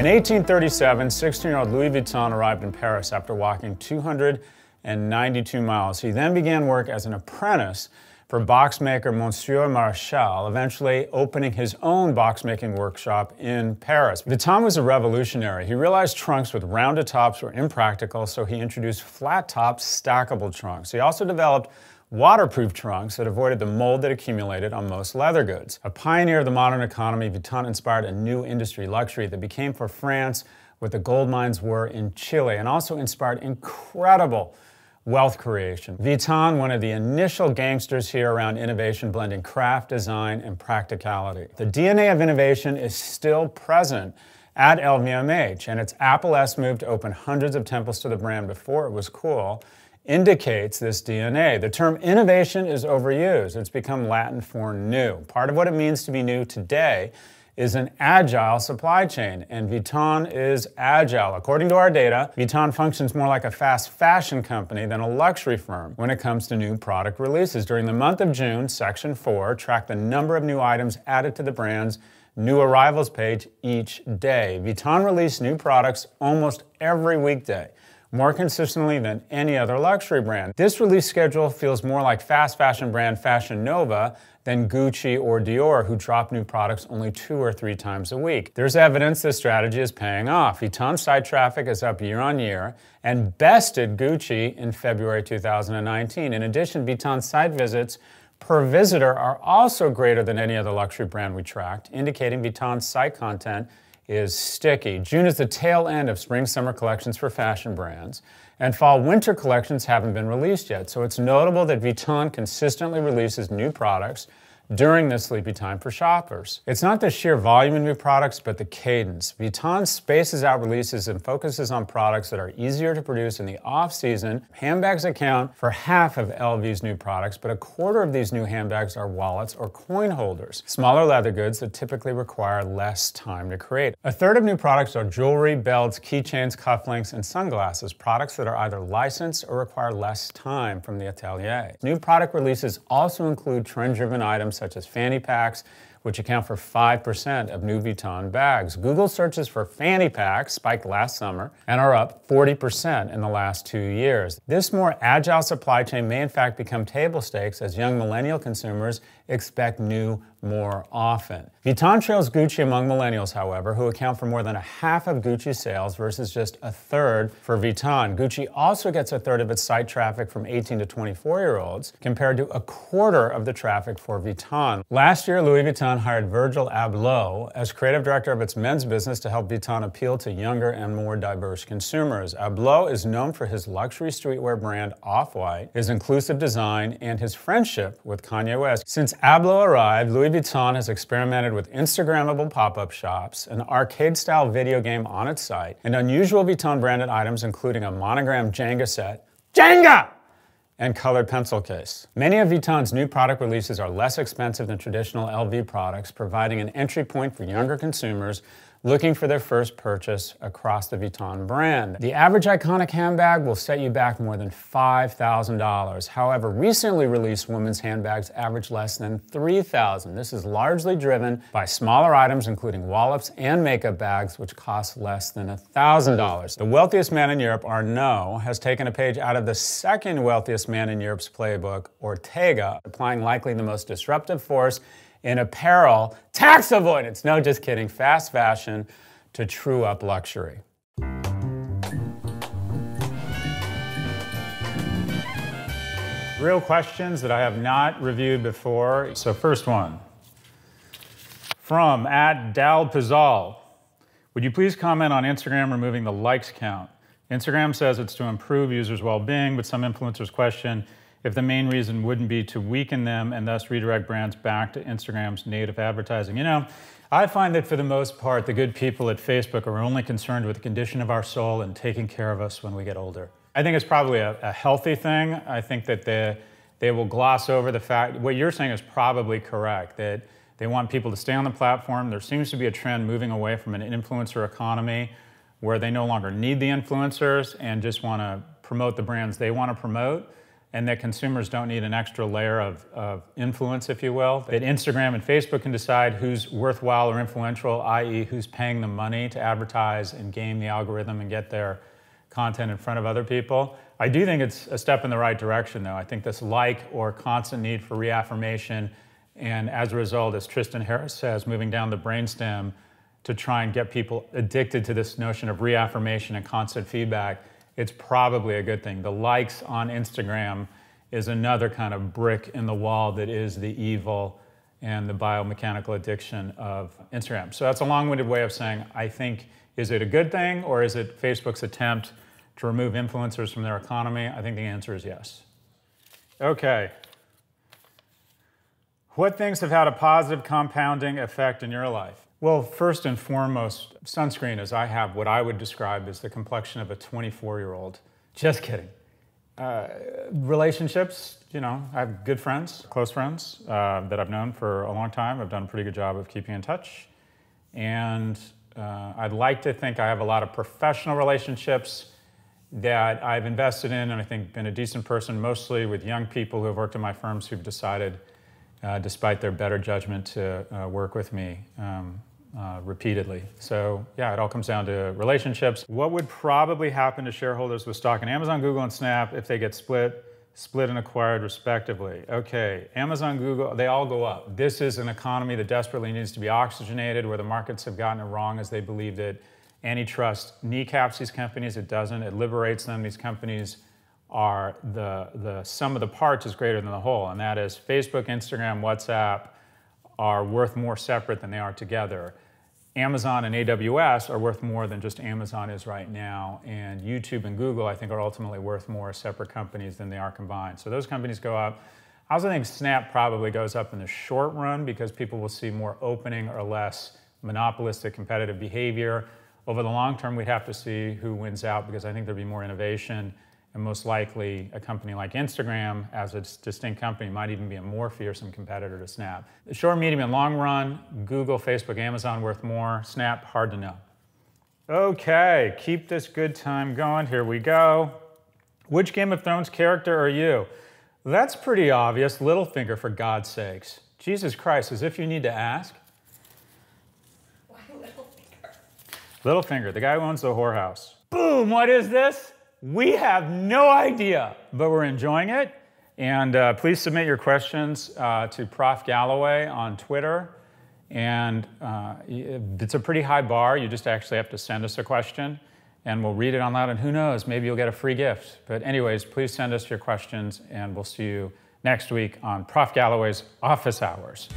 In 1837, 16-year-old Louis Vuitton arrived in Paris after walking 292 miles. He then began work as an apprentice for boxmaker Monsieur Marchal, eventually opening his own boxmaking workshop in Paris. Vuitton was a revolutionary. He realized trunks with rounded tops were impractical, so he introduced flat-top stackable trunks. He also developed waterproof trunks that avoided the mold that accumulated on most leather goods. A pioneer of the modern economy, Vuitton inspired a new industry, luxury, that became for France what the gold mines were in Chile, and also inspired incredible wealth creation. Vuitton, one of the initial gangsters here around innovation, blending craft, design, and practicality. The DNA of innovation is still present at LVMH, and its Apple-esque move to open hundreds of temples to the brand before it was cool indicates this DNA. The term innovation is overused. It's become Latin for new. Part of what it means to be new today is an agile supply chain, and Vuitton is agile. According to our data, Vuitton functions more like a fast fashion company than a luxury firm when it comes to new product releases. During the month of June, Section 4 tracked the number of new items added to the brand's new arrivals page each day. Vuitton released new products almost every weekday, more consistently than any other luxury brand. This release schedule feels more like fast fashion brand Fashion Nova than Gucci or Dior, who drop new products only 2 or 3 times a week. There's evidence this strategy is paying off. Vuitton site traffic is up year on year and bested Gucci in February 2019. In addition, Vuitton site visits per visitor are also greater than any other luxury brand we tracked, indicating Vuitton's site content is sticky. June is the tail end of spring-summer collections for fashion brands, and fall-winter collections haven't been released yet, so it's notable that Vuitton consistently releases new products during this sleepy time for shoppers. It's not the sheer volume of new products, but the cadence. Vuitton spaces out releases and focuses on products that are easier to produce in the off-season. Handbags account for half of LV's new products, but a quarter of these new handbags are wallets or coin holders, smaller leather goods that typically require less time to create. A third of new products are jewelry, belts, keychains, cufflinks, and sunglasses, products that are either licensed or require less time from the atelier. New product releases also include trend-driven items such as fanny packs, which account for 5% of new Vuitton bags. Google searches for fanny packs spiked last summer and are up 40% in the last 2 years. This more agile supply chain may in fact become table stakes as young millennial consumers expect new more often. Vuitton trails Gucci among millennials, however, who account for more than a half of Gucci's sales versus just a third for Vuitton. Gucci also gets a third of its site traffic from 18 to 24-year-olds, compared to a quarter of the traffic for Vuitton. Last year, Louis Vuitton hired Virgil Abloh as creative director of its men's business to help Vuitton appeal to younger and more diverse consumers. Abloh is known for his luxury streetwear brand Off-White, his inclusive design, and his friendship with Kanye West. Since Abloh arrived, Louis Vuitton has experimented with Instagrammable pop-up shops, an arcade-style video game on its site, and unusual Vuitton-branded items including a monogrammed Jenga set, Jenga! And colored pencil case. Many of Vuitton's new product releases are less expensive than traditional LV products, providing an entry point for younger consumers looking for their first purchase across the Vuitton brand. The average iconic handbag will set you back more than $5,000. However, recently released women's handbags average less than $3,000. This is largely driven by smaller items, including wallets and makeup bags, which cost less than $1,000. The wealthiest man in Europe, Arnault, has taken a page out of the second wealthiest man in Europe's playbook, Ortega, applying likely the most disruptive force in apparel, tax avoidance. No, just kidding. Fast fashion to true up luxury. Real questions that I have not reviewed before. So first one, from @DalPizal. Would you please comment on Instagram removing the likes count? Instagram says it's to improve users' well-being, but some influencers question if the main reason wouldn't be to weaken them and thus redirect brands back to Instagram's native advertising. You know, I find that for the most part, the good people at Facebook are only concerned with the condition of our soul and taking care of us when we get older. I think it's probably a healthy thing. I think that they will gloss over the fact, what you're saying is probably correct, that they want people to stay on the platform. There seems to be a trend moving away from an influencer economy where they no longer need the influencers and just want to promote the brands they want to promote. and that consumers don't need an extra layer of influence, if you will. That Instagram and Facebook can decide who's worthwhile or influential, i.e. who's paying the money to advertise and game the algorithm and get their content in front of other people. I do think it's a step in the right direction, though. I think this like or constant need for reaffirmation, and as a result, as Tristan Harris says, moving down the brainstem to try and get people addicted to this notion of reaffirmation and constant feedback, it's probably a good thing. The likes on Instagram is another kind of brick in the wall that is the evil and the biomechanical addiction of Instagram. So that's a long-winded way of saying, I think, is it a good thing, or is it Facebook's attempt to remove influencers from their economy? I think the answer is yes. Okay. What things have had a positive compounding effect in your life? Well, first and foremost, sunscreen, as I have what I would describe as the complexion of a 24-year-old. Just kidding. Relationships, you know, I have good friends, close friends that I've known for a long time. I've done a pretty good job of keeping in touch. And I'd like to think I have a lot of professional relationships that I've invested in, and I think been a decent person, mostly with young people who have worked in my firms who've decided, despite their better judgment, to work with me repeatedly. So yeah, it all comes down to relationships. What would probably happen to shareholders with stock in Amazon, Google, and Snap if they get split and acquired respectively? Okay, Amazon, Google, they all go up. This is an economy that desperately needs to be oxygenated, where the markets have gotten it wrong as they believe that antitrust kneecaps these companies. It doesn't. It liberates them. These companies are the sum of the parts is greater than the whole, and that is Facebook, Instagram, WhatsApp are worth more separate than they are together. Amazon and AWS are worth more than just Amazon is right now, and YouTube and Google, I think, are ultimately worth more as separate companies than they are combined. So those companies go up. I also think Snap probably goes up in the short run because people will see more opening or less monopolistic competitive behavior. Over the long term, we'd have to see who wins out, because I think there'd be more innovation, and most likely a company like Instagram, as a distinct company, might even be a more fearsome competitor to Snap. The short, medium, and long run, Google, Facebook, Amazon worth more. Snap, hard to know. Okay, keep this good time going. Here we go. Which Game of Thrones character are you? That's pretty obvious. Littlefinger, for God's sakes. Jesus Christ, as if you need to ask. Why Littlefinger? Littlefinger, the guy who owns the whorehouse. Boom, what is this? We have no idea, but we're enjoying it. And please submit your questions to Prof Galloway on Twitter. And it's a pretty high bar. You just actually have to send us a question, and we'll read it on loud. And who knows, maybe you'll get a free gift. But anyways, please send us your questions, and we'll see you next week on Prof Galloway's Office Hours.